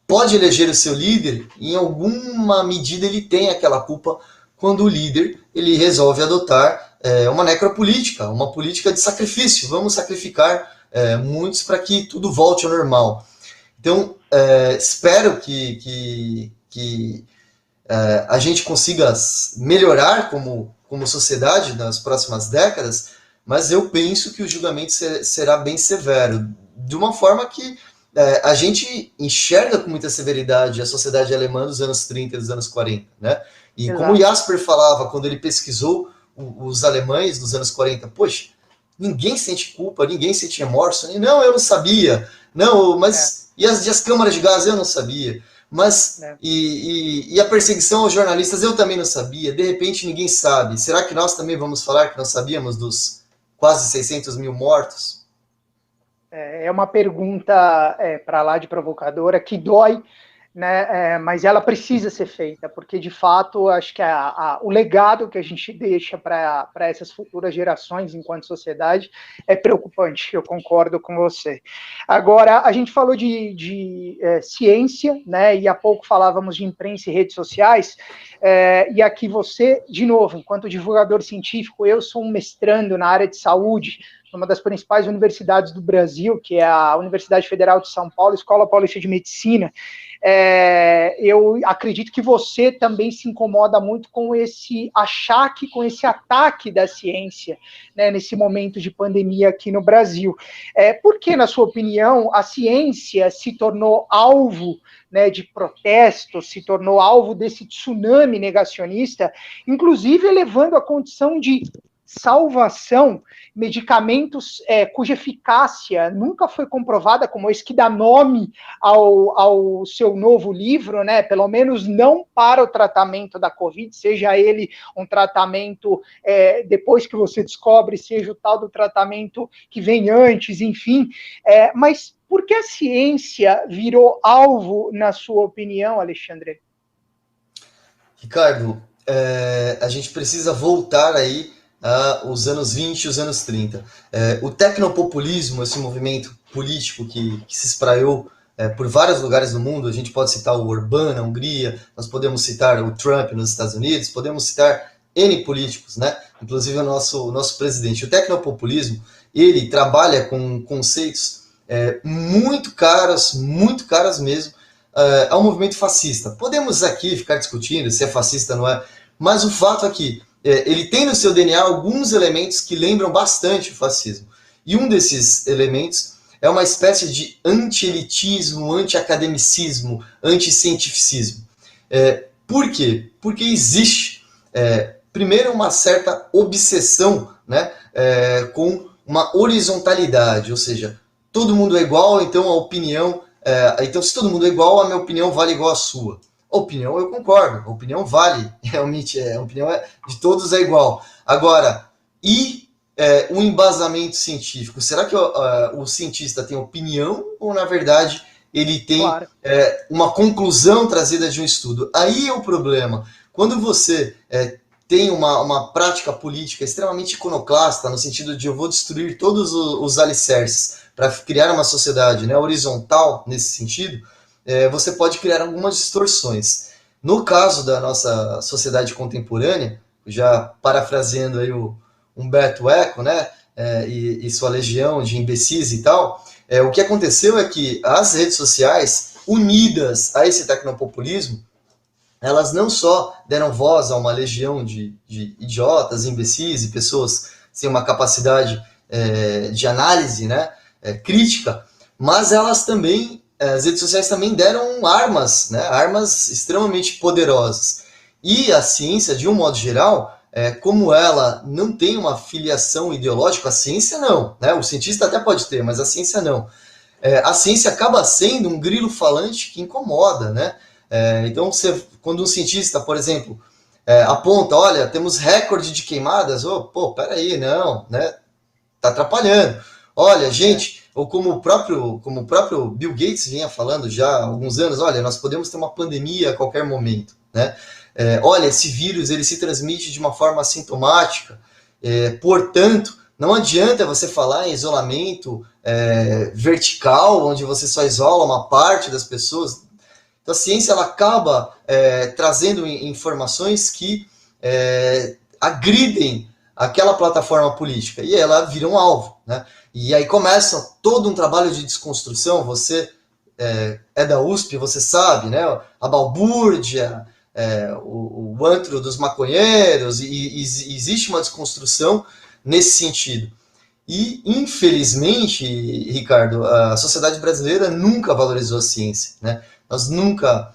pode eleger o seu líder, em alguma medida ele tem aquela culpa quando o líder ele resolve adotar uma necropolítica, uma política de sacrifício. Vamos sacrificar muitos para que tudo volte ao normal. Então, espero que a gente consiga melhorar como sociedade nas próximas décadas, mas eu penso que o julgamento será bem severo, de uma forma que a gente enxerga com muita severidade a sociedade alemã dos anos 30 e dos anos 40, né? E Exato. como o Jasper falava quando ele pesquisou os alemães dos anos 40, poxa, ninguém sente culpa, ninguém sente remorso. Não, eu não sabia. Não, mas e as câmaras de gás eu não sabia. Mas e a perseguição aos jornalistas eu também não sabia. De repente ninguém sabe. Será que nós também vamos falar que nós sabíamos dos quase 600 mil mortos? É uma pergunta para lá de provocadora que dói, né? Mas ela precisa ser feita, porque de fato acho que o legado que a gente deixa para essas futuras gerações enquanto sociedade é preocupante. Eu concordo com você. Agora, a gente falou de ciência, né? E há pouco falávamos de imprensa e redes sociais, e aqui você, de novo, enquanto divulgador científico, eu sou um mestrando na área de saúde, uma das principais universidades do Brasil, que é a Universidade Federal de São Paulo, Escola Paulista de Medicina. Eu acredito que você também se incomoda muito com esse achaque, com esse ataque da ciência, né, nesse momento de pandemia aqui no Brasil. Por que, na sua opinião, a ciência se tornou alvo, né, de protesto, se tornou alvo desse tsunami negacionista, inclusive elevando a condição de salvação, medicamentos cuja eficácia nunca foi comprovada, como esse que dá nome ao seu novo livro, né? Pelo menos não para o tratamento da Covid, seja ele um tratamento depois que você descobre, seja o tal do tratamento que vem antes, enfim. Mas por que a ciência virou alvo, na sua opinião, Alexandre? Ricardo, a gente precisa voltar aí os anos 20 e os anos 30. O tecnopopulismo, esse movimento político que se espraiou por vários lugares do mundo, a gente pode citar o Orbán na Hungria, nós podemos citar o Trump nos Estados Unidos, podemos citar N políticos, né? Inclusive o nosso presidente. O tecnopopulismo, ele trabalha com conceitos muito caros mesmo, ao movimento fascista. Podemos aqui ficar discutindo se é fascista ou não é, mas o fato é que ele tem no seu DNA alguns elementos que lembram bastante o fascismo. E um desses elementos é uma espécie de anti-elitismo, anti-academicismo, anti-cientificismo. Por quê? Porque existe, primeiro, uma certa obsessão, né, com uma horizontalidade, ou seja, todo mundo é igual, então a opinião... então, se todo mundo é igual, a minha opinião vale igual à sua. A opinião, eu concordo, a opinião vale, realmente, a opinião de todos é igual. Agora, o embasamento científico? Será que o cientista tem opinião ou, na verdade, ele tem uma conclusão trazida de um estudo? Aí é o problema. Quando você tem uma prática política extremamente iconoclasta, no sentido de eu vou destruir todos os alicerces para criar uma sociedade, né, horizontal nesse sentido, você pode criar algumas distorções. No caso da nossa sociedade contemporânea, já parafraseando aí o Humberto Eco, né, e sua legião de imbecis e tal, o que aconteceu é que as redes sociais, unidas a esse tecnopopulismo, elas não só deram voz a uma legião de idiotas, imbecis e pessoas sem uma capacidade de análise, né, crítica, mas elas também, as redes sociais também deram armas, né, armas extremamente poderosas. E a ciência, de um modo geral, como ela não tem uma filiação ideológica, a ciência não, né, o cientista até pode ter, mas a ciência não. a ciência acaba sendo um grilo falante que incomoda, né? Então, quando um cientista, por exemplo, aponta, olha, temos recorde de queimadas, peraí, não, né? Tá atrapalhando. Olha, gente, ou como o próprio Bill Gates vinha falando já há alguns anos, olha, nós podemos ter uma pandemia a qualquer momento, né? Olha, esse vírus ele se transmite de uma forma assintomática, portanto, não adianta você falar em isolamento vertical, onde você só isola uma parte das pessoas. Então, a ciência ela acaba trazendo informações que agridem aquela plataforma política, e ela vira um alvo, né? E aí começa todo um trabalho de desconstrução. Você é da USP, você sabe, né? A balbúrdia, o antro dos maconheiros, e existe uma desconstrução nesse sentido. E, infelizmente, Ricardo, a sociedade brasileira nunca valorizou a ciência, né? Nós nunca...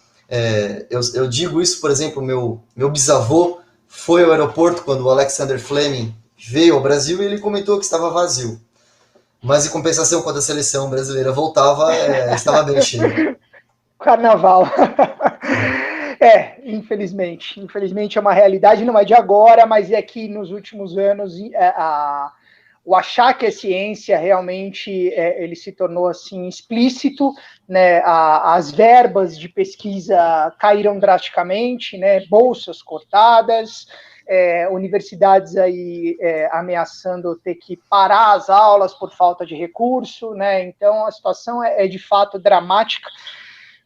eu digo isso, por exemplo, meu bisavô foi ao aeroporto quando o Alexander Fleming veio ao Brasil e ele comentou que estava vazio. Mas, em compensação, quando a seleção brasileira voltava, estava bem cheio. Carnaval. Infelizmente. Infelizmente é uma realidade, não é de agora, mas é que nos últimos anos o achar que a ciência realmente ele se tornou assim explícito, né? As verbas de pesquisa caíram drasticamente, né? Bolsas cortadas, universidades aí ameaçando ter que parar as aulas por falta de recurso, né? Então a situação é de fato dramática.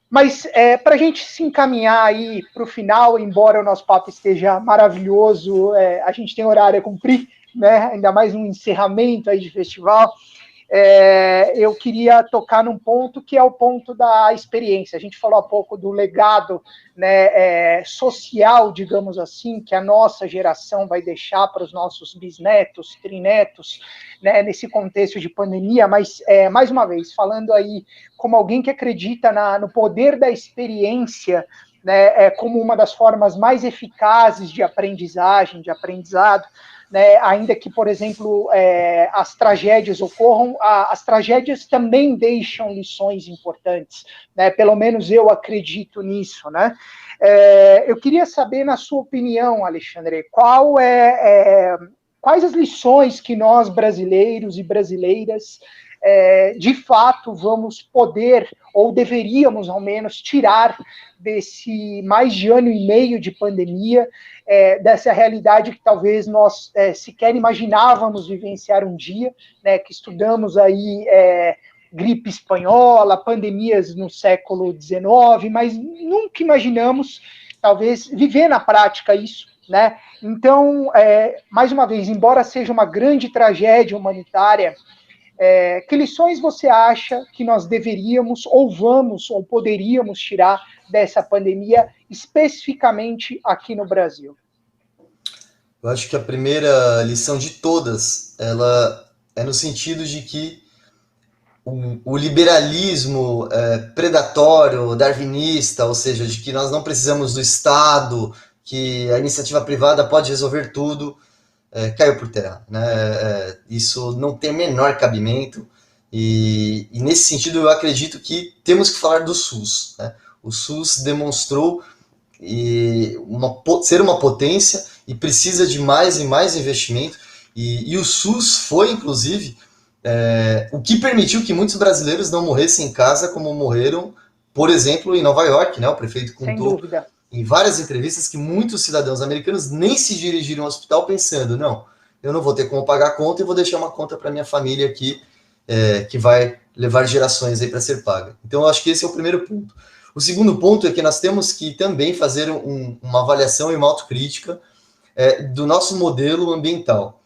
Mas para a gente se encaminhar aí para o final, embora o nosso papo esteja maravilhoso, a gente tem horário a cumprir, né? Ainda mais um encerramento aí de festival, eu queria tocar num ponto que é o ponto da experiência. A gente falou há pouco do legado, né, social, digamos assim, que a nossa geração vai deixar para os nossos bisnetos, trinetos, né, nesse contexto de pandemia, mas, mais uma vez, falando aí como alguém que acredita no poder da experiência, né, como uma das formas mais eficazes de aprendizagem, de aprendizado, né, ainda que, por exemplo, as tragédias ocorram, as tragédias também deixam lições importantes, né? Pelo menos eu acredito nisso, né? Eu queria saber, na sua opinião, Alexandre, quais as lições que nós, brasileiros e brasileiras, de fato vamos poder, ou deveríamos ao menos, tirar desse mais de ano e meio de pandemia, dessa realidade que talvez nós sequer imaginávamos vivenciar um dia, né, que estudamos aí gripe espanhola, pandemias no século XIX, mas nunca imaginamos, talvez, viver na prática isso, né? Então, mais uma vez, embora seja uma grande tragédia humanitária, que lições você acha que nós deveríamos, ou vamos, ou poderíamos tirar dessa pandemia, especificamente aqui no Brasil? Eu acho que a primeira lição de todas, ela é no sentido de que o liberalismo predatório, darwinista, ou seja, de que nós não precisamos do Estado, que a iniciativa privada pode resolver tudo, caiu por terra, né? Isso não tem o menor cabimento, e nesse sentido eu acredito que temos que falar do SUS, né? O SUS demonstrou ser uma potência e precisa de mais e mais investimento, e o SUS foi, inclusive, o que permitiu que muitos brasileiros não morressem em casa como morreram, por exemplo, em Nova York, né? O prefeito contou em várias entrevistas que muitos cidadãos americanos nem se dirigiram ao hospital pensando, não, eu não vou ter como pagar a conta e vou deixar uma conta para minha família aqui, que vai levar gerações aí para ser paga. Então, eu acho que esse é o primeiro ponto. O segundo ponto é que nós temos que também fazer uma avaliação e uma autocrítica do nosso modelo ambiental.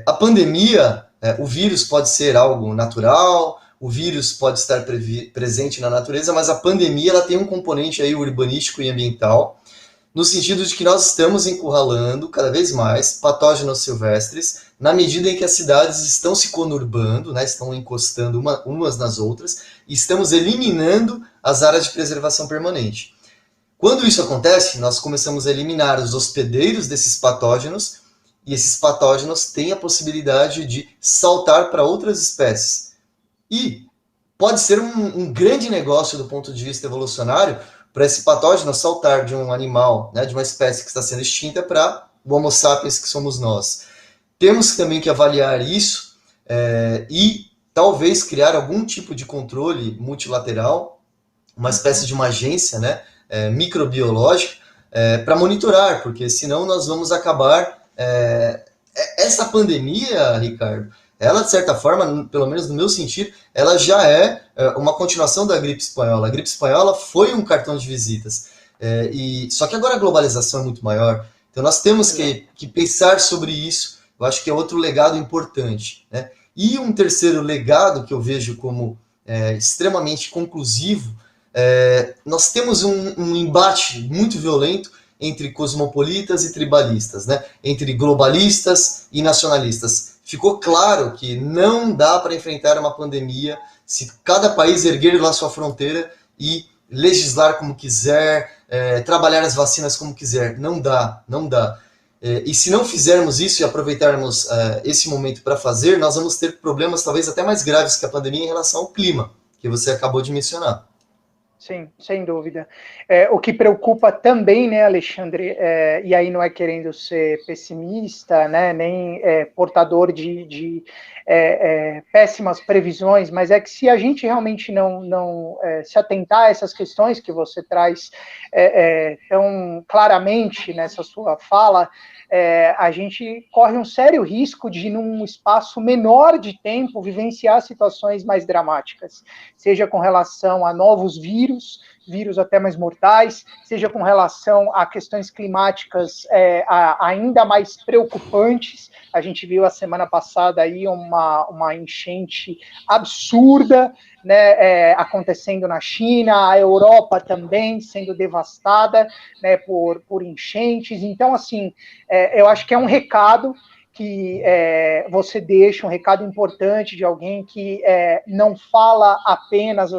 A pandemia, o vírus pode ser algo natural, o vírus pode estar presente na natureza, mas a pandemia ela tem um componente aí urbanístico e ambiental, no sentido de que nós estamos encurralando cada vez mais patógenos silvestres, na medida em que as cidades estão se conurbando, né, estão encostando umas nas outras, e estamos eliminando as áreas de preservação permanente. Quando isso acontece, nós começamos a eliminar os hospedeiros desses patógenos, e esses patógenos têm a possibilidade de saltar para outras espécies. E pode ser um grande negócio do ponto de vista evolucionário para esse patógeno saltar de um animal, né, de uma espécie que está sendo extinta para o Homo sapiens que somos nós. Temos também que avaliar isso e talvez criar algum tipo de controle multilateral, uma espécie de uma agência, né, microbiológica, para monitorar, porque senão nós vamos acabar... essa pandemia, Ricardo, ela, de certa forma, pelo menos no meu sentido, ela já é uma continuação da gripe espanhola. A gripe espanhola foi um cartão de visitas. Só que agora a globalização é muito maior. Então nós temos que pensar sobre isso. Eu acho que é outro legado importante, né? E um terceiro legado que eu vejo como extremamente conclusivo, nós temos um embate muito violento entre cosmopolitas e tribalistas, né? Entre globalistas e nacionalistas. Ficou claro que não dá para enfrentar uma pandemia se cada país erguer lá sua fronteira e legislar como quiser, trabalhar as vacinas como quiser. Não dá, não dá. E se não fizermos isso e aproveitarmos esse momento para fazer, nós vamos ter problemas talvez até mais graves que a pandemia em relação ao clima, que você acabou de mencionar. Sim, sem dúvida. O que preocupa também, né, Alexandre, e aí não é querendo ser pessimista, né, nem portador de péssimas previsões, mas é que se a gente realmente não se atentar a essas questões que você traz tão claramente nessa sua fala, a gente corre um sério risco de, num espaço menor de tempo, vivenciar situações mais dramáticas, seja com relação a novos vírus até mais mortais, seja com relação a questões climáticas ainda mais preocupantes. A gente viu a semana passada aí uma enchente absurda, né, acontecendo na China, a Europa também sendo devastada, né, por enchentes. Então, assim, eu acho que é um recado que você deixa, um recado importante de alguém que não fala apenas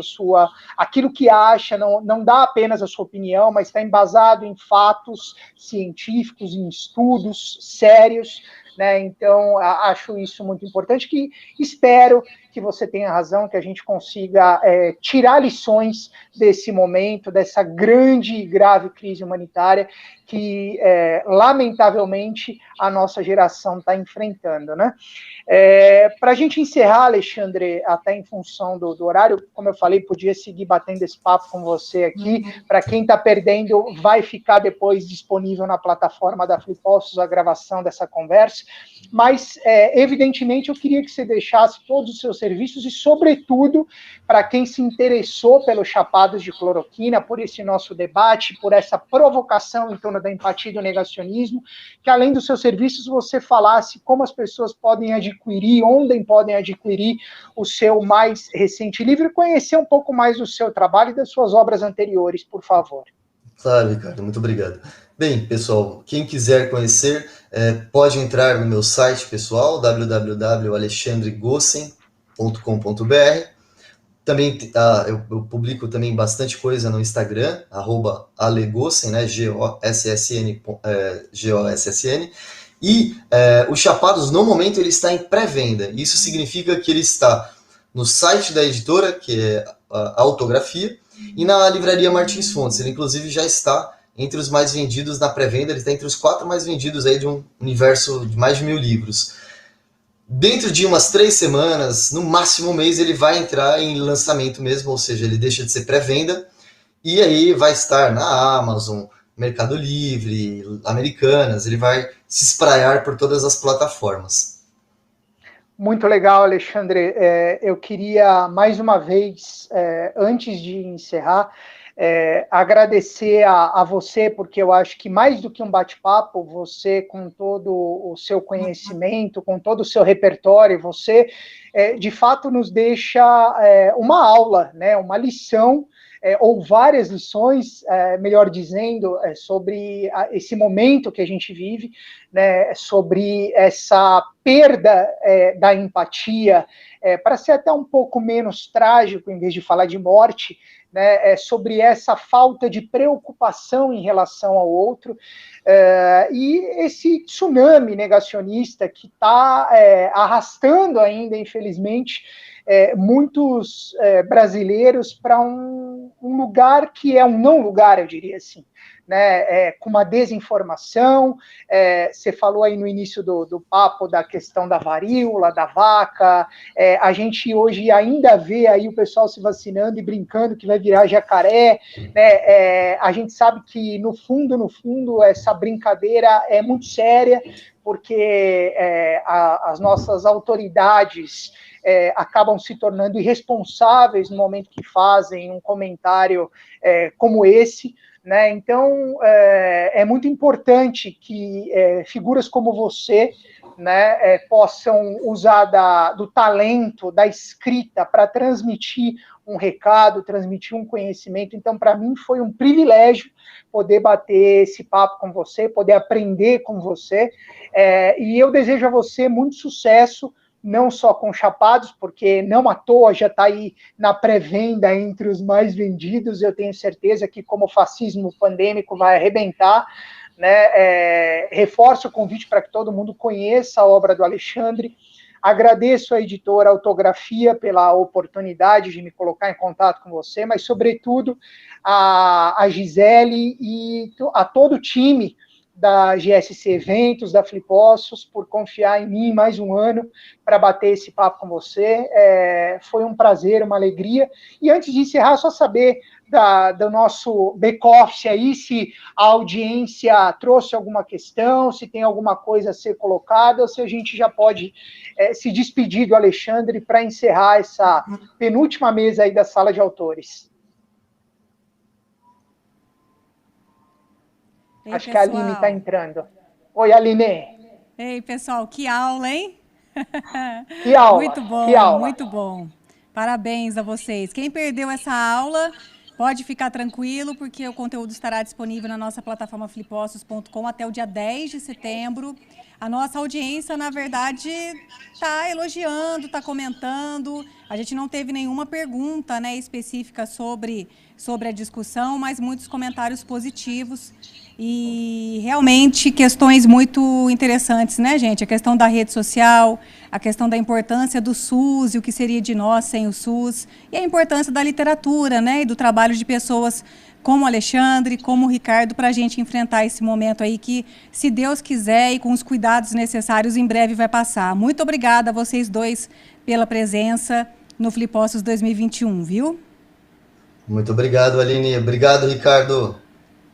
aquilo que acha, não dá apenas a sua opinião, mas está embasado em fatos científicos, em estudos sérios, né? Então, acho isso muito importante, que espero que você tenha razão, que a gente consiga tirar lições desse momento, dessa grande e grave crise humanitária que, lamentavelmente, a nossa geração está enfrentando, né? Para a gente encerrar, Alexandre, até em função do horário, como eu falei, podia seguir batendo esse papo com você aqui. Para quem está perdendo, vai ficar depois disponível na plataforma da Flipossos a gravação dessa conversa. Mas, evidentemente, eu queria que você deixasse todos os seus serviços e, sobretudo, para quem se interessou pelos chapados de cloroquina, por esse nosso debate, por essa provocação em torno da empatia e do negacionismo, que, além dos seus serviços, você falasse como as pessoas podem adquirir, onde podem adquirir o seu mais recente livro e conhecer um pouco mais do seu trabalho e das suas obras anteriores, por favor. Claro, Ricardo, muito obrigado. Bem, pessoal, quem quiser conhecer, pode entrar no meu site pessoal, www.alexandregossen.com.br. Também eu publico também bastante coisa no Instagram, @alegossen, né, Gossn, Gossn. E o Chapados, no momento, ele está em pré-venda. Isso significa que ele está no site da editora, que é a Autografia, e na livraria Martins Fontes. Ele, inclusive, já está entre os mais vendidos na pré-venda. Ele está entre os 4 mais vendidos aí de um universo de mais de 1000 livros. Dentro de umas 3 semanas, no máximo um mês, ele vai entrar em lançamento mesmo, ou seja, ele deixa de ser pré-venda, e aí vai estar na Amazon, Mercado Livre, Americanas, ele vai se espraiar por todas as plataformas. Muito legal, Alexandre. Eu queria, mais uma vez, antes de encerrar, agradecer a você, porque eu acho que mais do que um bate-papo, você, com todo o seu conhecimento, com todo o seu repertório, você, de fato, nos deixa uma aula, né, uma lição, ou várias lições, melhor dizendo, sobre esse momento que a gente vive, né, sobre essa perda da empatia, para ser até um pouco menos trágico, em vez de falar de morte, né, sobre essa falta de preocupação em relação ao outro, e esse tsunami negacionista que está arrastando ainda, infelizmente, muitos brasileiros para um lugar que é um não lugar, eu diria assim, né, com uma desinformação. Você falou aí no início do papo da questão da varíola, da vaca, a gente hoje ainda vê aí o pessoal se vacinando e brincando que vai virar jacaré, né, a gente sabe que no fundo, essa brincadeira é muito séria, porque as nossas autoridades acabam se tornando irresponsáveis no momento que fazem um comentário como esse, né? Então, é muito importante que figuras como você, né, possam usar do talento, da escrita, para transmitir um recado, transmitir um conhecimento. Então, para mim, foi um privilégio poder bater esse papo com você, poder aprender com você, e eu desejo a você muito sucesso, não só com Chapados, porque não à toa já está aí na pré-venda entre os mais vendidos. Eu tenho certeza que, como o fascismo pandêmico vai arrebentar, né, reforço o convite para que todo mundo conheça a obra do Alexandre. Agradeço à editora Autografia pela oportunidade de me colocar em contato com você, mas, sobretudo, a Gisele e a todo o time da GSC Eventos, da Flipossos, por confiar em mim mais um ano para bater esse papo com você. Foi um prazer, uma alegria. E antes de encerrar, só saber do nosso back-office aí, se a audiência trouxe alguma questão, se tem alguma coisa a ser colocada, ou se a gente já pode se despedir do Alexandre para encerrar essa penúltima mesa aí da Sala de Autores. Ei, acho pessoal. que a Aline está entrando. Oi, Aline. Ei, pessoal, que aula, hein? Que aula, muito bom, que aula. Muito bom. Parabéns a vocês. Quem perdeu essa aula, pode ficar tranquilo, porque o conteúdo estará disponível na nossa plataforma flipossos.com até o dia 10 de setembro. A nossa audiência, na verdade, está elogiando, está comentando. A gente não teve nenhuma pergunta, né, específica sobre a discussão, mas muitos comentários positivos. E realmente questões muito interessantes, né, gente? A questão da rede social, a questão da importância do SUS e o que seria de nós sem o SUS, e a importância da literatura, né, e do trabalho de pessoas como o Alexandre, como o Ricardo, para a gente enfrentar esse momento aí que, se Deus quiser e com os cuidados necessários, em breve vai passar. Muito obrigada a vocês dois pela presença no Flipossos 2021, viu? Muito obrigado, Aline. Obrigado, Ricardo.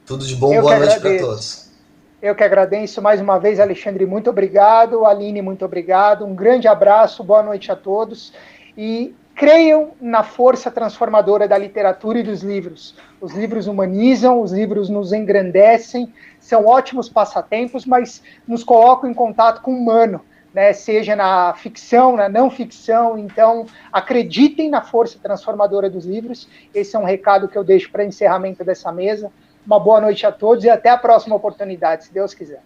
Tudo de bom, boa noite para todos. Eu que agradeço mais uma vez, Alexandre, muito obrigado. Aline, muito obrigado. Um grande abraço, boa noite a todos. E creiam na força transformadora da literatura e dos livros. Os livros humanizam, os livros nos engrandecem, são ótimos passatempos, mas nos colocam em contato com o humano, né? Seja na ficção, na não ficção. Então, acreditem na força transformadora dos livros. Esse é um recado que eu deixo para encerramento dessa mesa. Uma boa noite a todos e até a próxima oportunidade, se Deus quiser.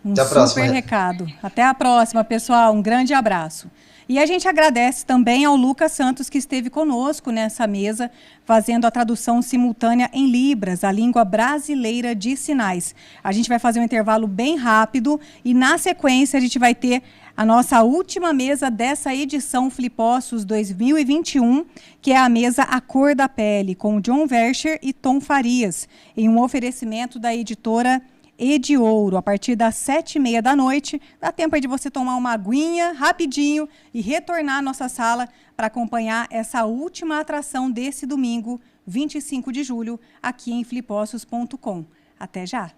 Até a próxima. Super recado. Até a próxima, pessoal. Um grande abraço. E a gente agradece também ao Lucas Santos, que esteve conosco nessa mesa, fazendo a tradução simultânea em Libras, a língua brasileira de sinais. A gente vai fazer um intervalo bem rápido e, na sequência, a gente vai ter a nossa última mesa dessa edição Flipossos 2021, que é a mesa A Cor da Pele, com John Verscher e Tom Farias, em um oferecimento da editora Ediouro, a partir das 7h30 da noite. Dá tempo aí de você tomar uma aguinha rapidinho e retornar à nossa sala para acompanhar essa última atração desse domingo, 25 de julho, aqui em flipossos.com. Até já!